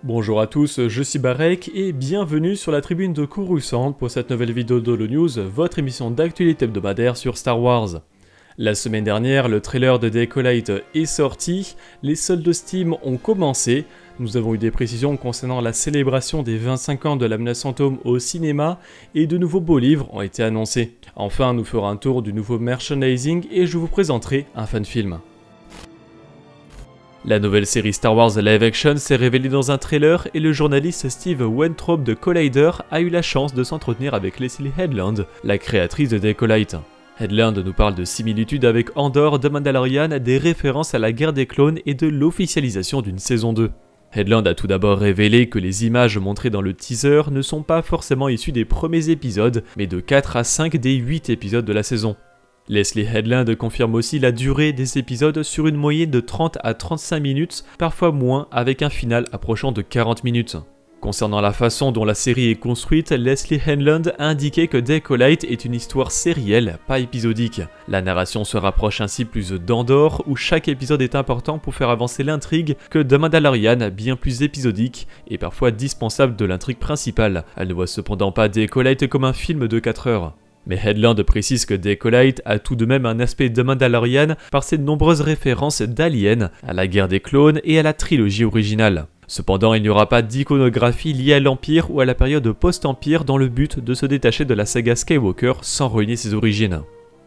Bonjour à tous, je suis Barek et bienvenue sur la tribune de Coruscant pour cette nouvelle vidéo d'Holonews, votre émission d'actualité hebdomadaire sur Star Wars. La semaine dernière, le trailer de The Acolyte est sorti, les soldes Steam ont commencé, nous avons eu des précisions concernant la célébration des 25 ans de la menace fantôme au cinéma et de nouveaux beaux livres ont été annoncés. Enfin, nous ferons un tour du nouveau merchandising et je vous présenterai un fan film. La nouvelle série Star Wars Live Action s'est révélée dans un trailer et le journaliste Steve Weintraub de Collider a eu la chance de s'entretenir avec Leslie Headland, la créatrice de The Acolyte. Headland nous parle de similitudes avec Andor, The Mandalorian, des références à la guerre des clones et de l'officialisation d'une saison 2. Headland a tout d'abord révélé que les images montrées dans le teaser ne sont pas forcément issues des premiers épisodes, mais de 4 à 5 des 8 épisodes de la saison. Leslie Headland confirme aussi la durée des épisodes sur une moyenne de 30 à 35 minutes, parfois moins, avec un final approchant de 40 minutes. Concernant la façon dont la série est construite, Leslie Headland a indiqué que The Acolyte est une histoire sérielle, pas épisodique. La narration se rapproche ainsi plus d'Andor, où chaque épisode est important pour faire avancer l'intrigue, que The Mandalorian, bien plus épisodique, et parfois dispensable de l'intrigue principale. Elle ne voit cependant pas The Acolyte comme un film de 4 heures. Mais Headland précise que The Acolyte a tout de même un aspect de Mandalorian par ses nombreuses références d'Alien, à la guerre des clones et à la trilogie originale. Cependant, il n'y aura pas d'iconographie liée à l'Empire ou à la période post-Empire dans le but de se détacher de la saga Skywalker sans renier ses origines.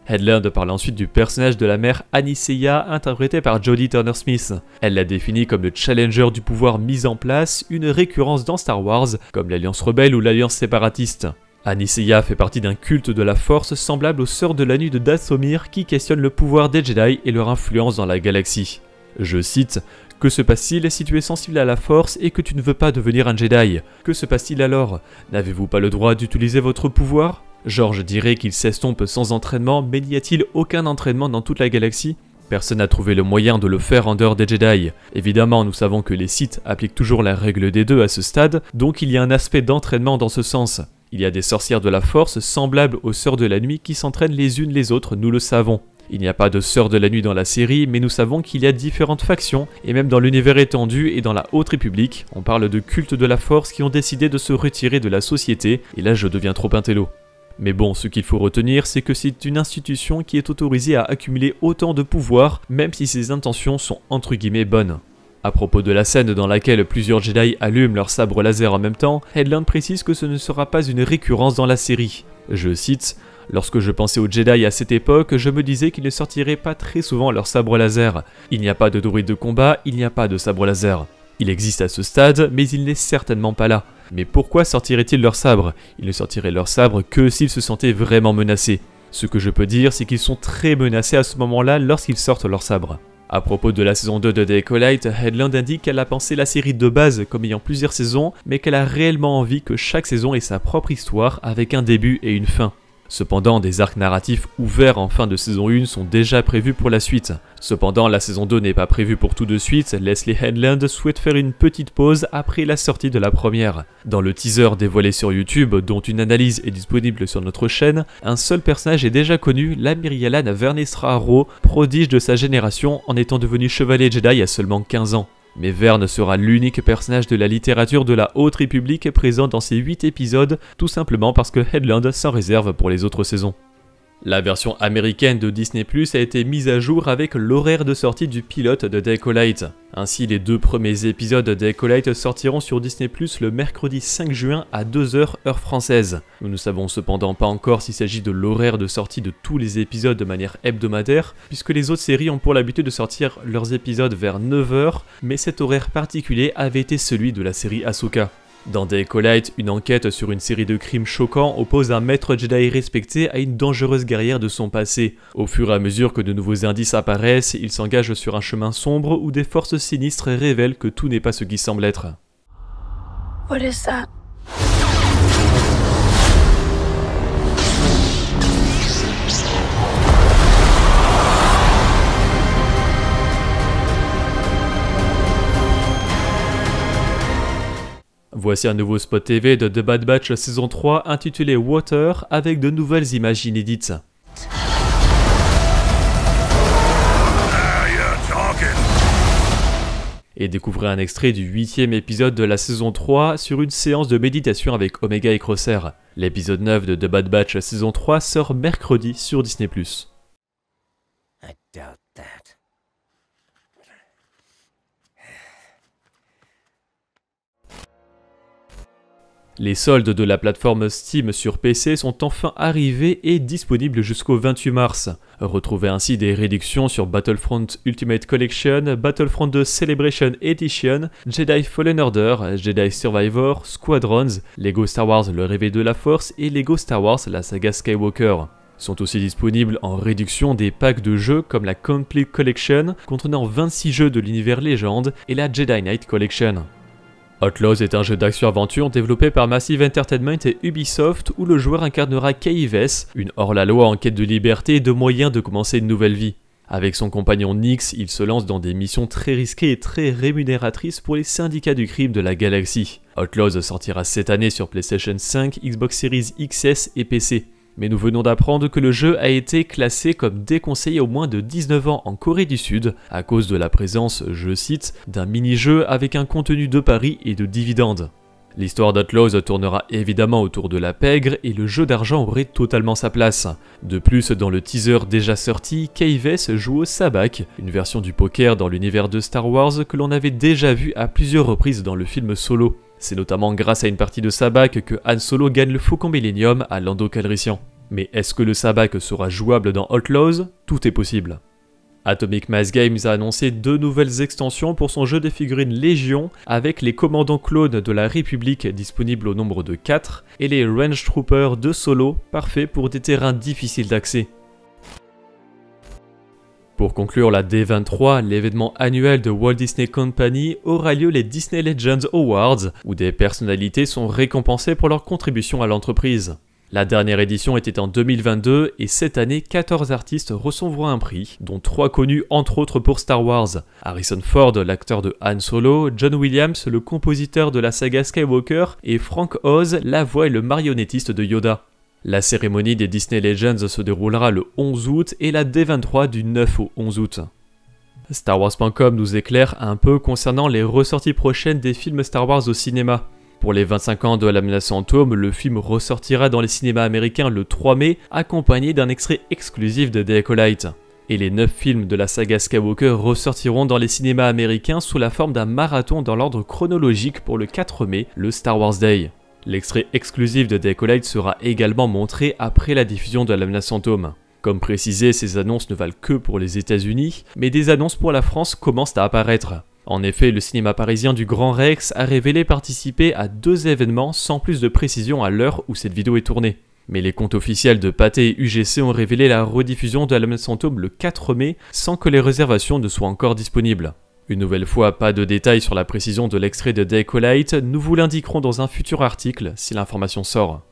Headland parle ensuite du personnage de la mère Aniseya interprétée par Jodie Turner-Smith. Elle l'a définit comme le challenger du pouvoir mis en place, une récurrence dans Star Wars, comme l'Alliance rebelle ou l'Alliance séparatiste. Aniseya fait partie d'un culte de la Force semblable aux Sœurs de la Nuit de Dathomir qui questionnent le pouvoir des Jedi et leur influence dans la galaxie. Je cite « Que se passe-t-il si tu es sensible à la Force et que tu ne veux pas devenir un Jedi? Que se passe-t-il alors? N'avez-vous pas le droit d'utiliser votre pouvoir ?» George dirait qu'il s'estompe sans entraînement, mais n'y a-t-il aucun entraînement dans toute la galaxie? Personne n'a trouvé le moyen de le faire en dehors des Jedi. Évidemment, nous savons que les Sith appliquent toujours la règle des deux à ce stade, donc il y a un aspect d'entraînement dans ce sens. Il y a des sorcières de la Force semblables aux Sœurs de la Nuit qui s'entraînent les unes les autres, nous le savons. Il n'y a pas de Sœurs de la Nuit dans la série, mais nous savons qu'il y a différentes factions, et même dans l'univers étendu et dans la Haute République, on parle de cultes de la Force qui ont décidé de se retirer de la société, et là je deviens trop intello. Mais bon, ce qu'il faut retenir, c'est que c'est une institution qui est autorisée à accumuler autant de pouvoir, même si ses intentions sont entre guillemets bonnes. À propos de la scène dans laquelle plusieurs Jedi allument leur sabre laser en même temps, Headland précise que ce ne sera pas une récurrence dans la série. Je cite « Lorsque je pensais aux Jedi à cette époque, je me disais qu'ils ne sortiraient pas très souvent leur sabre laser. Il n'y a pas de droïde de combat, il n'y a pas de sabre laser. Il existe à ce stade, mais il n'est certainement pas là. Mais pourquoi sortiraient-ils leur sabre? Ils ne sortiraient leur sabre que s'ils se sentaient vraiment menacés. Ce que je peux dire, c'est qu'ils sont très menacés à ce moment-là lorsqu'ils sortent leur sabre. » À propos de la saison 2 de The Acolyte, Headland indique qu'elle a pensé la série de base comme ayant plusieurs saisons, mais qu'elle a réellement envie que chaque saison ait sa propre histoire avec un début et une fin. Cependant, des arcs narratifs ouverts en fin de saison 1 sont déjà prévus pour la suite. Cependant, la saison 2 n'est pas prévue pour tout de suite, Leslie Headland souhaite faire une petite pause après la sortie de la première. Dans le teaser dévoilé sur YouTube, dont une analyse est disponible sur notre chaîne, un seul personnage est déjà connu, la Mirialan Vernestra Rwoh, prodige de sa génération en étant devenu chevalier Jedi à seulement 15 ans. Mais Verne sera l'unique personnage de la littérature de la Haute République présent dans ces 8 épisodes, tout simplement parce que Headland s'en réserve pour les autres saisons. La version américaine de Disney+ a été mise à jour avec l'horaire de sortie du pilote de The Acolyte. Ainsi, les 2 premiers épisodes de The Acolyte sortiront sur Disney+ le mercredi 5 juin à 2h heure française. Nous ne savons cependant pas encore s'il s'agit de l'horaire de sortie de tous les épisodes de manière hebdomadaire, puisque les autres séries ont pour l'habitude de sortir leurs épisodes vers 9h, mais cet horaire particulier avait été celui de la série Ahsoka. Dans The Acolyte, une enquête sur une série de crimes choquants oppose un maître Jedi respecté à une dangereuse guerrière de son passé. Au fur et à mesure que de nouveaux indices apparaissent, il s'engage sur un chemin sombre où des forces sinistres révèlent que tout n'est pas ce qui semble être. What is that? Voici un nouveau spot TV de The Bad Batch saison 3 intitulé Water avec de nouvelles images inédites. et découvrez un extrait du 8e épisode de la saison 3 sur une séance de méditation avec Omega et Crosser. L'épisode 9 de The Bad Batch saison 3 sort mercredi sur Disney+. I doubt that. Les soldes de la plateforme Steam sur PC sont enfin arrivés et disponibles jusqu'au 28 mars. Retrouvez ainsi des réductions sur Battlefront Ultimate Collection, Battlefront 2 Celebration Edition, Jedi Fallen Order, Jedi Survivor, Squadrons, Lego Star Wars Le Réveil de la Force et Lego Star Wars La Saga Skywalker. Sont aussi disponibles en réduction des packs de jeux comme la Complete Collection contenant 26 jeux de l'univers légende et la Jedi Knight Collection. Outlaws est un jeu d'action-aventure développé par Massive Entertainment et Ubisoft où le joueur incarnera Kay Vess, une hors-la-loi en quête de liberté et de moyens de commencer une nouvelle vie. Avec son compagnon Nyx, il se lance dans des missions très risquées et très rémunératrices pour les syndicats du crime de la galaxie. Outlaws sortira cette année sur PlayStation 5, Xbox Series XS et PC. Mais nous venons d'apprendre que le jeu a été classé comme déconseillé aux moins de 19 ans en Corée du Sud à cause de la présence, je cite, d'un mini-jeu avec un contenu de paris et de dividendes. L'histoire d'Outlaws tournera évidemment autour de la pègre et le jeu d'argent aurait totalement sa place. De plus, dans le teaser déjà sorti, Kay Vess joue au sabak, une version du poker dans l'univers de Star Wars que l'on avait déjà vu à plusieurs reprises dans le film Solo. C'est notamment grâce à une partie de sabak que Han Solo gagne le Faucon Millenium à Lando Calrissian. Mais est-ce que le sabak sera jouable dans Outlaws? Tout est possible. Atomic Mass Games a annoncé 2 nouvelles extensions pour son jeu des figurines Légion avec les commandants clones de la République disponibles au nombre de 4 et les Range Troopers de Solo, parfaits pour des terrains difficiles d'accès. Pour conclure la D23, l'événement annuel de Walt Disney Company aura lieu les Disney Legends Awards, où des personnalités sont récompensées pour leur contribution à l'entreprise. La dernière édition était en 2022 et cette année, 14 artistes recevront un prix, dont 3 connus entre autres pour Star Wars. Harrison Ford, l'acteur de Han Solo, John Williams, le compositeur de la saga Skywalker, et Frank Oz, la voix et le marionnettiste de Yoda. La cérémonie des Disney Legends se déroulera le 11 août et la D23 du 9 au 11 août. StarWars.com nous éclaire un peu concernant les ressorties prochaines des films Star Wars au cinéma. Pour les 25 ans de la menace fantôme, le film ressortira dans les cinémas américains le 3 mai, accompagné d'un extrait exclusif de The Acolyte. Et les 9 films de la saga Skywalker ressortiront dans les cinémas américains sous la forme d'un marathon dans l'ordre chronologique pour le 4 mai, le Star Wars Day. L'extrait exclusif de The Acolyte sera également montré après la diffusion de la menace fantôme. Comme précisé, ces annonces ne valent que pour les États-Unis, mais des annonces pour la France commencent à apparaître. En effet, le cinéma parisien du Grand Rex a révélé participer à 2 événements sans plus de précision à l'heure où cette vidéo est tournée. Mais les comptes officiels de Pathé et UGC ont révélé la rediffusion de la menace fantôme le 4 mai sans que les réservations ne soient encore disponibles. Une nouvelle fois, pas de détails sur la précision de l'extrait de The Acolyte, nous vous l'indiquerons dans un futur article si l'information sort.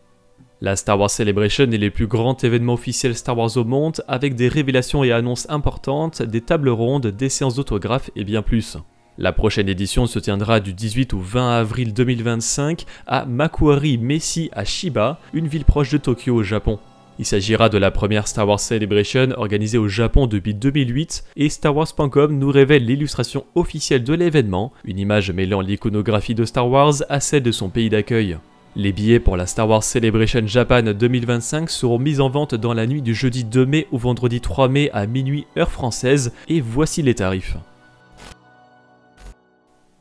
La Star Wars Celebration est le plus grand événement officiel Star Wars au monde, avec des révélations et annonces importantes, des tables rondes, des séances d'autographes et bien plus. La prochaine édition se tiendra du 18 au 20 avril 2025 à Makuhari Messi à Chiba, une ville proche de Tokyo au Japon. Il s'agira de la première Star Wars Celebration organisée au Japon depuis 2008 et StarWars.com nous révèle l'illustration officielle de l'événement, une image mêlant l'iconographie de Star Wars à celle de son pays d'accueil. Les billets pour la Star Wars Celebration Japan 2025 seront mis en vente dans la nuit du jeudi 2 mai au vendredi 3 mai à minuit heure française et voici les tarifs.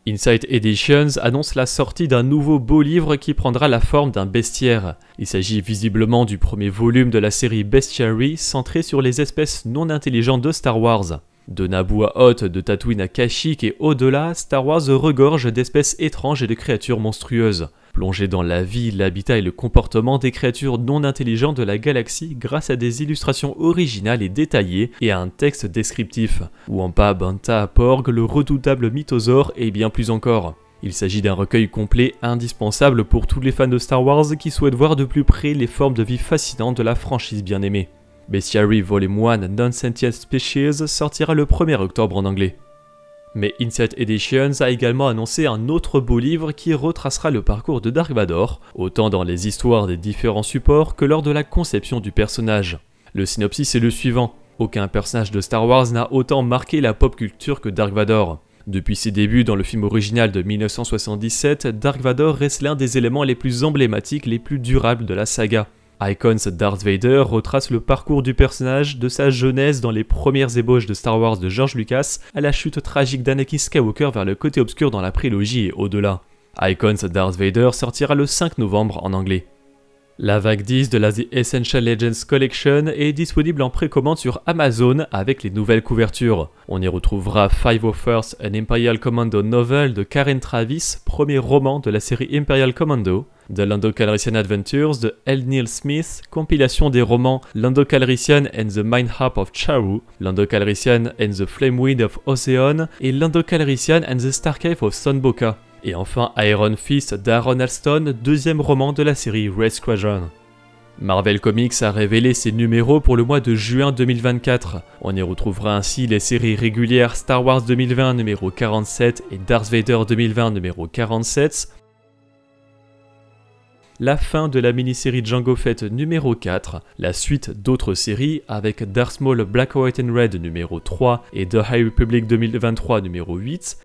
Insight Editions annonce la sortie d'un nouveau beau livre qui prendra la forme d'un bestiaire. Il s'agit visiblement du premier volume de la série Bestiary centré sur les espèces non intelligentes de Star Wars. De Naboo à Hoth, de Tatooine à Kashyyyk et au-delà, Star Wars regorge d'espèces étranges et de créatures monstrueuses. Plongez dans la vie, l'habitat et le comportement des créatures non intelligentes de la galaxie grâce à des illustrations originales et détaillées et à un texte descriptif. Wampa, Banta, Porg, le redoutable mythosaure et bien plus encore. Il s'agit d'un recueil complet indispensable pour tous les fans de Star Wars qui souhaitent voir de plus près les formes de vie fascinantes de la franchise bien aimée. Bestiary Volume 1 Non-Sentient Species sortira le 1er octobre en anglais. Mais Insight Editions a également annoncé un autre beau livre qui retracera le parcours de Dark Vador, autant dans les histoires des différents supports que lors de la conception du personnage. Le synopsis est le suivant. Aucun personnage de Star Wars n'a autant marqué la pop culture que Dark Vador. Depuis ses débuts dans le film original de 1977, Dark Vador reste l'un des éléments les plus emblématiques, les plus durables de la saga. Icons Darth Vader retrace le parcours du personnage de sa jeunesse dans les premières ébauches de Star Wars de George Lucas à la chute tragique d'Anakin Skywalker vers le côté obscur dans la prélogie et au-delà. Icons Darth Vader sortira le 5 novembre en anglais. La vague 10 de la The Essential Legends Collection est disponible en précommande sur Amazon avec les nouvelles couvertures. On y retrouvera 501st An Imperial Commando Novel de Karen Traviss, premier roman de la série Imperial Commando, The Lando Calrissian Adventures de L. Neil Smith, compilation des romans Lando Calrissian and the Mind Harp of Charu, Lando Calrissian and the Flame Wind of Ocean et Lando Calrissian and the Star Cave of Son Boca. Et enfin Iron Fist d'Aaron Alston, deuxième roman de la série Red Squadron. Marvel Comics a révélé ses numéros pour le mois de juin 2024. On y retrouvera ainsi les séries régulières Star Wars 2020 numéro 47 et Darth Vader 2020 numéro 47. La fin de la mini-série Jango Fett numéro 4, la suite d'autres séries avec Darth Maul Black, White and Red numéro 3 et The High Republic 2023 numéro 8,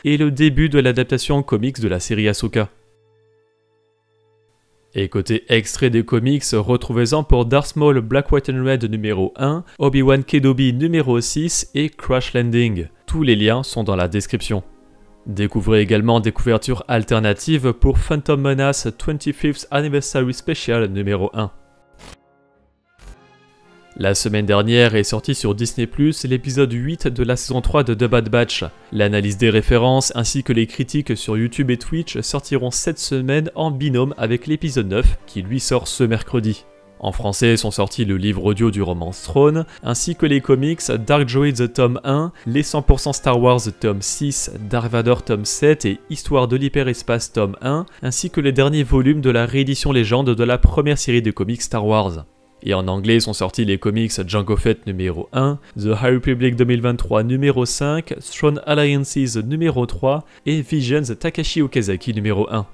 et le début de l'adaptation en comics de la série Ahsoka. Et côté extrait des comics, retrouvez-en pour Darth Maul Black, White and Red numéro 1, Obi-Wan Kenobi numéro 6 et Crash Landing. Tous les liens sont dans la description. Découvrez également des couvertures alternatives pour Phantom Menace 25th Anniversary Special numéro 1. La semaine dernière est sorti sur Disney+, l'épisode 8 de la saison 3 de The Bad Batch. L'analyse des références ainsi que les critiques sur YouTube et Twitch sortiront cette semaine en binôme avec l'épisode 9 qui lui sort ce mercredi. En français sont sortis le livre audio du roman Throne, ainsi que les comics Dark Droids tome 1, les 100% Star Wars tome 6, Dark Vador tome 7 et Histoire de l'hyperespace tome 1, ainsi que les derniers volumes de la réédition légende de la première série de comics Star Wars. Et en anglais sont sortis les comics Jango Fett numéro 1, The High Republic 2023 numéro 5, Throne Alliances numéro 3 et Visions Takashi Okazaki numéro 1.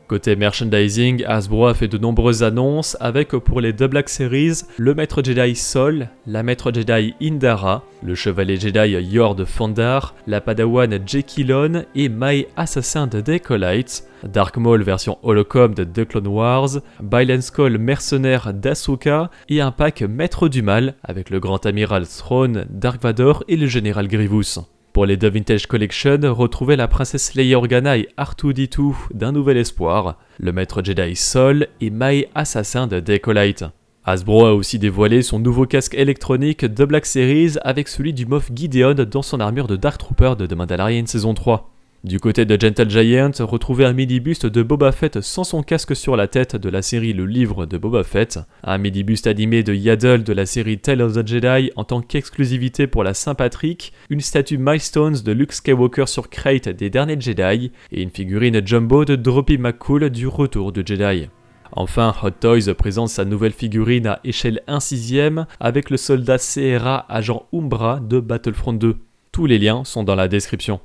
Côté merchandising, Hasbro a fait de nombreuses annonces avec pour les The Black Series, le maître Jedi Sol, la maître Jedi Indara, le chevalier Jedi Yord Fandar, la padawan Jekilon et Mai assassin de Decolite, Dark Maul version Holocom de The Clone Wars, Bailen Skoll mercenaire d'Ahsoka et un pack maître du mal avec le grand amiral Throne, Dark Vador et le général Grievous. Pour les The Vintage Collection, retrouvez la princesse Leia Organa et R2-D2 d'un nouvel espoir, le maître Jedi Sol et Mai assassin de Decolite. Hasbro a aussi dévoilé son nouveau casque électronique The Black Series avec celui du Moff Gideon dans son armure de Dark Trooper de The Mandalorian saison 3. Du côté de Gentle Giant, retrouvez un mini-buste de Boba Fett sans son casque sur la tête de la série Le Livre de Boba Fett, un mini-buste animé de Yaddle de la série Tale of the Jedi en tant qu'exclusivité pour la Saint-Patrick, une statue Milestones de Luke Skywalker sur Crate des derniers Jedi, et une figurine Jumbo de Droppy McCool du Retour de Jedi. Enfin, Hot Toys présente sa nouvelle figurine à échelle 1/6 avec le soldat Sierra agent Umbra de Battlefront 2. Tous les liens sont dans la description.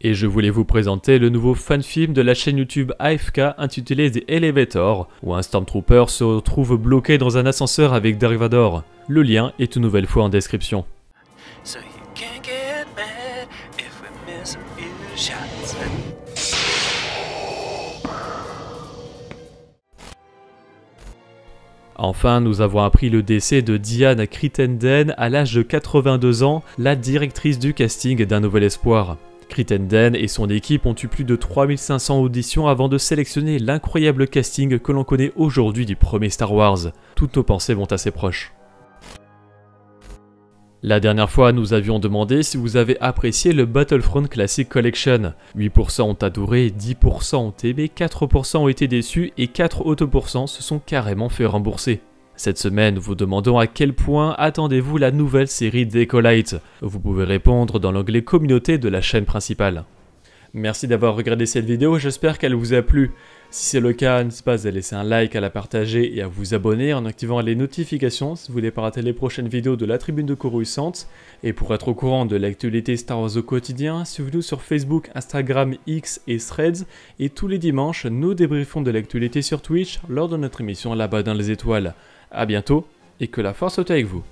Et je voulais vous présenter le nouveau fan-film de la chaîne YouTube AFK intitulé The Elevator, où un Stormtrooper se retrouve bloqué dans un ascenseur avec Dark Vador. Le lien est une nouvelle fois en description. So you can't get mad if we miss a few shots. Enfin, nous avons appris le décès de Diane Crittenden à l'âge de 82 ans, la directrice du casting d'Un Nouvel Espoir. Crittenden et son équipe ont eu plus de 3500 auditions avant de sélectionner l'incroyable casting que l'on connaît aujourd'hui du premier Star Wars. Toutes nos pensées vont à ses proches. La dernière fois, nous avions demandé si vous avez apprécié le Battlefront Classic Collection. 8% ont adoré, 10% ont aimé, 4% ont été déçus et 4 autres pourcents se sont carrément fait rembourser. Cette semaine, nous vous demandons à quel point attendez-vous la nouvelle série Decolite. Vous pouvez répondre dans l'onglet communauté de la chaîne principale. Merci d'avoir regardé cette vidéo, j'espère qu'elle vous a plu. Si c'est le cas, n'hésitez pas à laisser un like, à la partager et à vous abonner en activant les notifications si vous voulez pas rater les prochaines vidéos de la Tribune de Coruscant. Et pour être au courant de l'actualité Star Wars au quotidien, suivez-nous sur Facebook, Instagram, X et Threads. Et tous les dimanches, nous débriefons de l'actualité sur Twitch lors de notre émission Là-bas dans les étoiles. A bientôt et que la force soit avec vous.